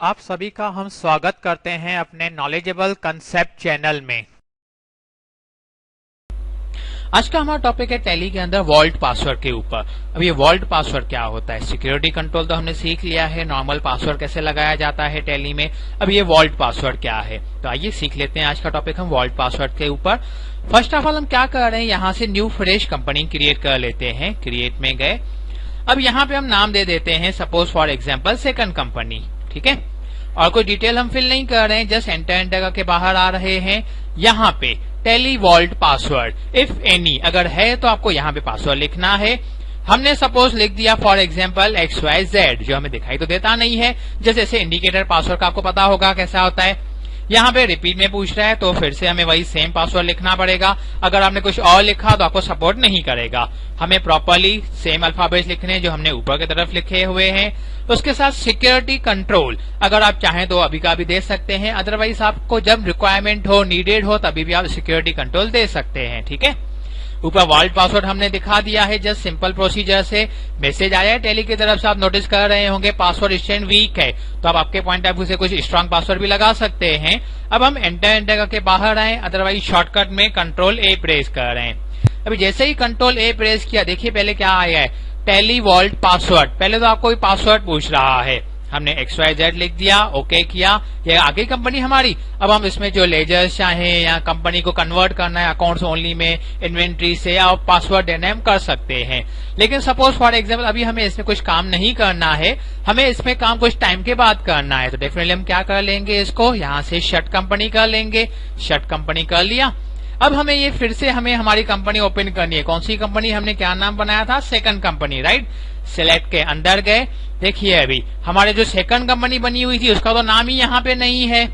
आप सभी का हम स्वागत करते हैं अपने नॉलेजेबल कंसेप्ट चैनल में। आज का हमारा टॉपिक है टैली के अंदर वॉल्ट पासवर्ड के ऊपर। अब ये वॉल्ट पासवर्ड क्या होता है? सिक्योरिटी कंट्रोल तो हमने सीख लिया है, नॉर्मल पासवर्ड कैसे लगाया जाता है टैली में। अब ये वॉल्ट पासवर्ड क्या है, तो आइए सीख लेते हैं। आज का टॉपिक हम वॉल्ट पासवर्ड के ऊपर। फर्स्ट ऑफ ऑल हम क्या कर रहे हैं, यहाँ से न्यू फ्रेश कंपनी क्रिएट कर लेते हैं। क्रिएट में गए, अब यहाँ पे हम नाम दे देते हैं suppose for example second company, ठीक है। और कोई डिटेल हम फिल नहीं कर रहे हैं, जस्ट एंटर करके बाहर आ रहे हैं। यहाँ पे Tally vault password if any अगर है तो आपको यहाँ पे पासवर्ड लिखना है। हमने सपोज लिख दिया फॉर एग्जाम्पल XYZ, जो हमें दिखाई तो देता नहीं है, जैसे इंडिकेटर पासवर्ड का आपको पता होगा कैसा होता है। यहाँ पे रिपीट में पूछ रहा है तो फिर से हमें वही सेम पासवर्ड लिखना पड़ेगा। अगर आपने कुछ और लिखा तो आपको सपोर्ट नहीं करेगा। हमें प्रॉपरली सेम अल्फाबेट्स लिखने जो हमने ऊपर की तरफ लिखे हुए हैं। उसके साथ सिक्योरिटी कंट्रोल अगर आप चाहें तो अभी का भी दे सकते हैं, अदरवाइज आपको जब रिक्वायरमेंट हो, नीडेड हो, तभी भी आप सिक्योरिटी कंट्रोल दे सकते हैं, ठीक है। ऊपर वॉल्ट पासवर्ड हमने दिखा दिया है, जस्ट सिंपल प्रोसीजर से। मैसेज आया है टैली की तरफ से, आप नोटिस कर रहे होंगे पासवर्ड स्ट्रेंथ वीक है, तो आप आपके पॉइंट ऑफ व्यू से कुछ स्ट्रांग पासवर्ड भी लगा सकते हैं। अब हम एंटर करके बाहर आए, अदरवाइज शॉर्टकट में कंट्रोल A प्रेस कर रहे हैं। अभी जैसे ही कंट्रोल A प्रेस किया, देखिए पहले क्या आया है, टैली वॉल्ट पासवर्ड। पहले तो आपको पासवर्ड पूछ रहा है, हमने XYZ लिख दिया, ओके किया, ये आगे कंपनी हमारी। अब हम इसमें जो लेजर्स चाहें या कंपनी को कन्वर्ट करना है अकाउंट्स ओनली में, इन्वेंट्री से, या पासवर्ड देना हम कर सकते हैं। लेकिन सपोज फॉर एग्जाम्पल अभी हमें इसमें कुछ काम नहीं करना है, हमें इसमें काम कुछ टाइम के बाद करना है, तो डेफिनेटली हम क्या कर लेंगे, इसको यहाँ से शट कंपनी कर लेंगे। शट कंपनी कर लिया। अब हमें ये फिर से हमें हमारी कंपनी ओपन करनी है। कौन सी कंपनी, हमने क्या नाम बनाया था, सेकंड कंपनी, राइट। सिलेक्ट के अंदर गए, देखिए अभी हमारे जो सेकंड कंपनी बनी हुई थी उसका तो नाम ही यहाँ पे नहीं है,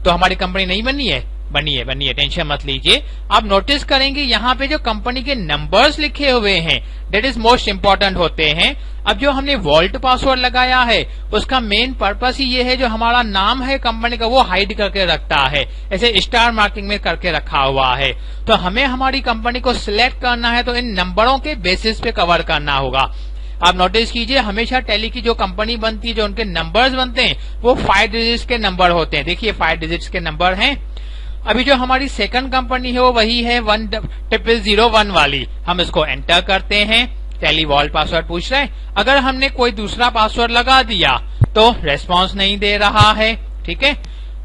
तो हमारी कंपनी नहीं बनी है। बनी है, टेंशन मत लीजिए। आप नोटिस करेंगे यहाँ पे जो कंपनी के नंबर्स लिखे हुए हैं डेट इज मोस्ट इंपॉर्टेंट होते हैं। अब जो हमने वॉल्ट पासवर्ड लगाया है उसका मेन पर्पस ही ये है, जो हमारा नाम है कंपनी का वो हाइड करके रखता है, ऐसे स्टार मार्किंग में करके रखा हुआ है। तो हमें हमारी कंपनी को सिलेक्ट करना है तो इन नंबरों के बेसिस पे कवर करना होगा। आप नोटिस कीजिए हमेशा टैली की जो कंपनी बनती है, जो उनके नंबर्स बनते हैं वो 5 डिजिट्स के नंबर होते हैं। देखिए 5 डिजिट्स के नंबर हैं। अभी जो हमारी सेकंड कंपनी है वो वही है 1001 वाली। हम इसको एंटर करते हैं, टैली वॉल्ट पासवर्ड पूछ रहे हैं। अगर हमने कोई दूसरा पासवर्ड लगा दिया तो रेस्पॉन्स नहीं दे रहा है, ठीक है।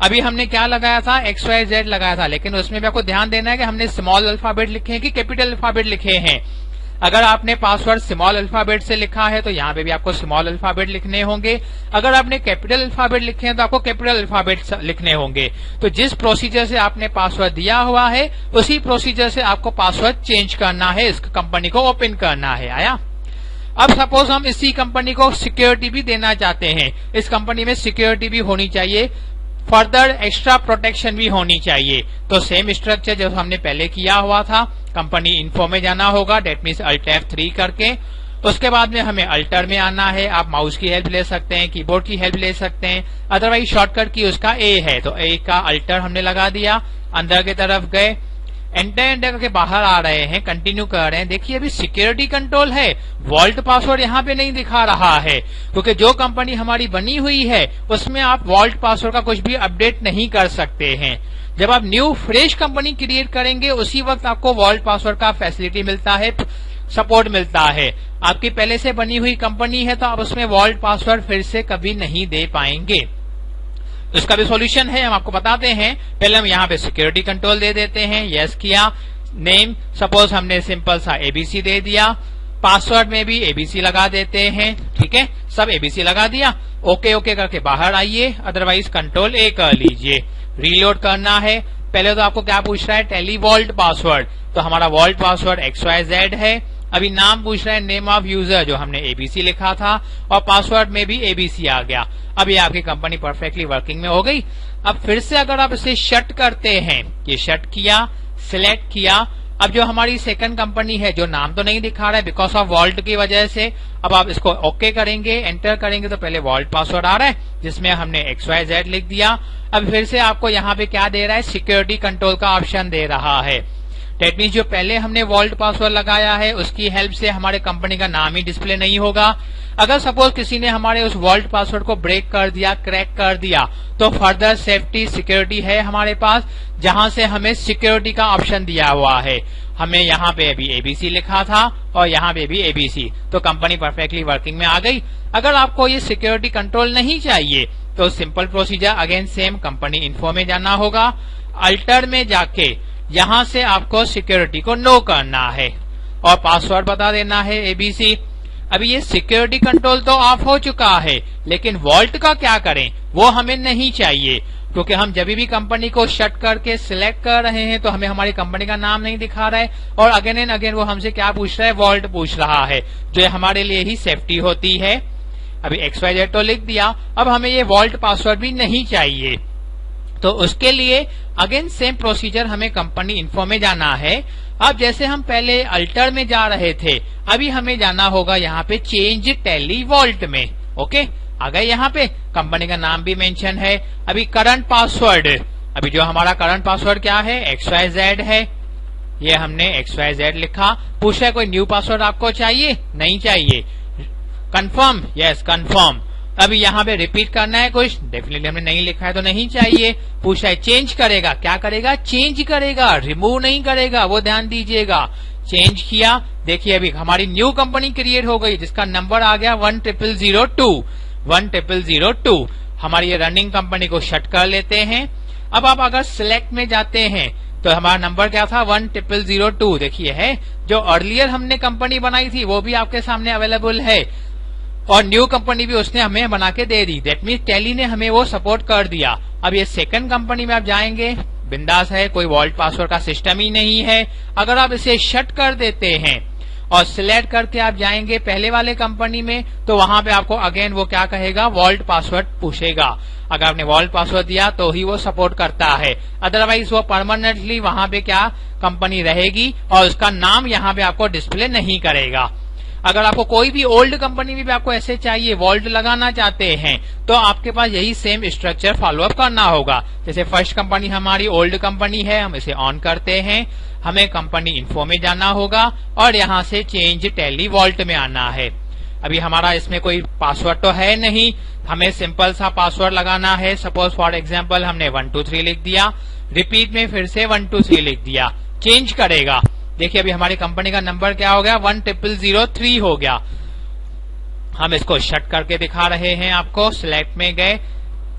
अभी हमने क्या लगाया था, XYZ लगाया था, लेकिन उसमें भी आपको ध्यान देना है कि हमने स्मॉल अल्फाबेट लिखे हैं कि कैपिटल अल्फाबेट लिखे हैं। अगर आपने पासवर्ड स्मॉल अल्फाबेट से लिखा है तो यहाँ पे भी आपको स्मॉल अल्फाबेट लिखने होंगे। अगर आपने कैपिटल अल्फाबेट लिखे हैं तो आपको कैपिटल अल्फाबेट लिखने होंगे। तो जिस प्रोसीजर से आपने पासवर्ड दिया हुआ है उसी प्रोसीजर से आपको पासवर्ड चेंज करना है, इस कंपनी को ओपन करना है। आया। अब सपोज हम इसी कंपनी को सिक्योरिटी भी देना चाहते हैं, इस कंपनी में सिक्योरिटी भी होनी चाहिए, फर्दर एक्स्ट्रा प्रोटेक्शन भी होनी चाहिए। तो सेम स्ट्रक्चर जो हमने पहले किया हुआ था, कंपनी इन्फो में जाना होगा, डेट मीन्स अल्ट F3 करके। उसके बाद में हमें अल्टर में आना है। आप माउस की हेल्प ले सकते हैं, कीबोर्ड की हेल्प ले सकते हैं, अदरवाइज शॉर्टकट की उसका A है, तो A का अल्टर हमने लगा दिया। अंदर की तरफ गए, एंटर करके बाहर आ रहे हैं, कंटिन्यू कर रहे हैं। देखिए अभी सिक्योरिटी कंट्रोल है, वॉल्ट पासवर्ड यहाँ पे नहीं दिखा रहा है, क्योंकि जो कंपनी हमारी बनी हुई है उसमें आप वॉल्ट पासवर्ड का कुछ भी अपडेट नहीं कर सकते हैं। जब आप न्यू फ्रेश कंपनी क्रिएट करेंगे उसी वक्त आपको वॉल्ट पासवर्ड का फैसिलिटी मिलता है, सपोर्ट मिलता है। आपकी पहले से बनी हुई कंपनी है तो आप उसमें वॉल्ट पासवर्ड फिर से कभी नहीं दे पाएंगे। इसका भी सॉल्यूशन है, हम आपको बताते हैं। पहले हम यहाँ पे सिक्योरिटी कंट्रोल दे देते हैं, यस किया। नेम सपोज हमने सिंपल सा ABC दे दिया, पासवर्ड में भी ABC लगा देते हैं, ठीक है। सब ABC लगा दिया, ओके करके बाहर आइए, अदरवाइज कंट्रोल A कर लीजिए। रीलोड करना है। पहले तो आपको क्या पूछ रहा है, टैली वॉल्ट पासवर्ड, तो हमारा वॉल्ट पासवर्ड XYZ है। अभी नाम पूछ रहा है, नेम ऑफ यूजर, जो हमने ABC लिखा था, और पासवर्ड में भी ABC आ गया। अब ये आपकी कंपनी परफेक्टली वर्किंग में हो गई। अब फिर से अगर आप इसे शट करते हैं, ये शट किया, सिलेक्ट किया। अब जो हमारी सेकंड कंपनी है, जो नाम तो नहीं दिखा रहा है बिकॉज ऑफ वॉल्ट की वजह से, अब आप इसको ओके करेंगे, एंटर करेंगे तो पहले वॉल्ट पासवर्ड आ रहा है जिसमें हमने XYZ लिख दिया। अब फिर से आपको यहाँ पे क्या दे रहा है, सिक्योरिटी कंट्रोल का ऑप्शन दे रहा है, दैट मीन्स जो पहले हमने वॉल्ट पासवर्ड लगाया है उसकी हेल्प से हमारे कंपनी का नाम ही डिस्प्ले नहीं होगा। अगर सपोज किसी ने हमारे उस वॉल्ट पासवर्ड को ब्रेक कर दिया, क्रैक कर दिया, तो फर्दर सेफ्टी सिक्योरिटी है हमारे पास, जहां से हमें सिक्योरिटी का ऑप्शन दिया हुआ है। हमें यहाँ पे अभी एबीसी लिखा था और यहाँ पे भी एबीसी, तो कंपनी परफेक्टली वर्किंग में आ गई। अगर आपको ये सिक्योरिटी कंट्रोल नहीं चाहिए तो simple procedure again same, company info में जाना होगा, अल्टर में जाके यहाँ से आपको सिक्योरिटी को नो करना है और पासवर्ड बता देना है एबीसी। अभी ये सिक्योरिटी कंट्रोल तो ऑफ हो चुका है, लेकिन वॉल्ट का क्या करें वो हमें नहीं चाहिए, क्योंकि हम जब भी कंपनी को शट करके सिलेक्ट कर रहे हैं तो हमें हमारी कंपनी का नाम नहीं दिखा रहा है और अगेन एंड अगेन वो हमसे क्या पूछ रहा है, वॉल्ट पूछ रहा है, जो हमारे लिए ही सेफ्टी होती है। अभी XYZ तो लिख दिया, अब हमें ये वॉल्ट पासवर्ड भी नहीं चाहिए, तो उसके लिए अगेन सेम प्रोसीजर, हमें कंपनी इन्फो में जाना है। अब जैसे हम पहले अल्टर में जा रहे थे, अभी हमें जाना होगा यहाँ पे चेंज टैली वॉल्ट में। ओके, आ गए यहाँ पे, कंपनी का नाम भी मेंशन है। अभी करंट पासवर्ड, अभी जो हमारा करंट पासवर्ड क्या है, XYZ है, ये हमने XYZ लिखा। पूछा है कोई न्यू पासवर्ड आपको चाहिए, नहीं चाहिए। Confirm, yes confirm. अभी यहाँ पे रिपीट करना है कुछ, डेफिनेटली हमने नहीं लिखा है तो नहीं चाहिए। पूछा है चेंज करेगा, क्या करेगा, चेंज करेगा, रिमूव नहीं करेगा, वो ध्यान दीजिएगा। चेंज किया, देखिए अभी हमारी न्यू कंपनी क्रिएट हो गई जिसका नंबर आ गया 10002। 10002 हमारी ये रनिंग कंपनी को शट कर लेते हैं। अब आप अगर सिलेक्ट में जाते हैं तो हमारा नंबर क्या था, 10002, देखिए है, जो अर्लियर हमने कंपनी बनाई थी वो भी आपके सामने अवेलेबल है और न्यू कंपनी भी उसने हमें बना के दे दी। दैट मीन्स टैली ने हमें वो सपोर्ट कर दिया। अब ये सेकंड कंपनी में आप जाएंगे, बिंदास है, कोई वॉल्ट पासवर्ड का सिस्टम ही नहीं है। अगर आप इसे शट कर देते हैं और सिलेक्ट करके आप जाएंगे पहले वाले कंपनी में, तो वहां पे आपको अगेन वो क्या कहेगा, वॉल्ट पासवर्ड पूछेगा। अगर आपने वॉल्ट पासवर्ड दिया तो ही वो सपोर्ट करता है, अदरवाइज वो परमानेंटली वहां पे क्या कंपनी रहेगी और उसका नाम यहाँ पे आपको डिस्प्ले नहीं करेगा। अगर आपको कोई भी ओल्ड कंपनी में भी आपको ऐसे चाहिए, वॉल्ट लगाना चाहते हैं, तो आपके पास यही सेम स्ट्रक्चर फॉलो अप करना होगा। जैसे फर्स्ट कंपनी हमारी ओल्ड कंपनी है, हम इसे ऑन करते हैं, हमें कंपनी इन्फो में जाना होगा और यहाँ से चेंज टैली वॉल्ट में आना है। अभी हमारा इसमें कोई पासवर्ड तो है नहीं, हमें सिंपल सा पासवर्ड लगाना है। सपोज फॉर एग्जाम्पल हमने 123 लिख दिया, रिपीट में फिर से 123 लिख दिया, चेंज करेगा। देखिए अभी हमारी कंपनी का नंबर क्या हो गया, 10003 हो गया। हम इसको शट करके दिखा रहे हैं आपको, सिलेक्ट में गए,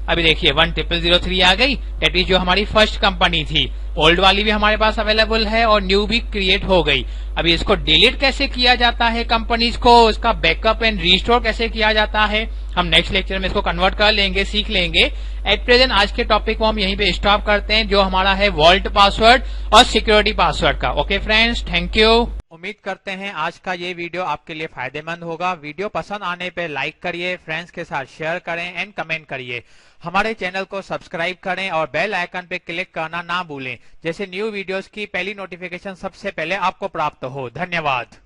अभी देखिए 10003 आ गई। दैट इज जो हमारी फर्स्ट कंपनी थी। ओल्ड वाली भी हमारे पास अवेलेबल है और न्यू भी क्रिएट हो गई। अभी इसको डिलीट कैसे किया जाता है कंपनीज को, इसका बैकअप एंड रिस्टोर कैसे किया जाता है, हम नेक्स्ट लेक्चर में इसको कन्वर्ट कर लेंगे, सीख लेंगे। एट प्रेजेंट आज के टॉपिक को हम यहीं पे स्टॉप करते हैं, जो हमारा है वॉल्ट पासवर्ड और सिक्योरिटी पासवर्ड का। Okay friends, thank you. उम्मीद करते हैं आज का ये वीडियो आपके लिए फायदेमंद होगा। वीडियो पसंद आने पे लाइक करिए, फ्रेंड्स के साथ शेयर करें एंड कमेंट करिए। हमारे चैनल को सब्सक्राइब करें और बेल आइकन पे क्लिक करना ना भूलें, जैसे न्यू वीडियोस की पहली नोटिफिकेशन सबसे पहले आपको प्राप्त हो। धन्यवाद।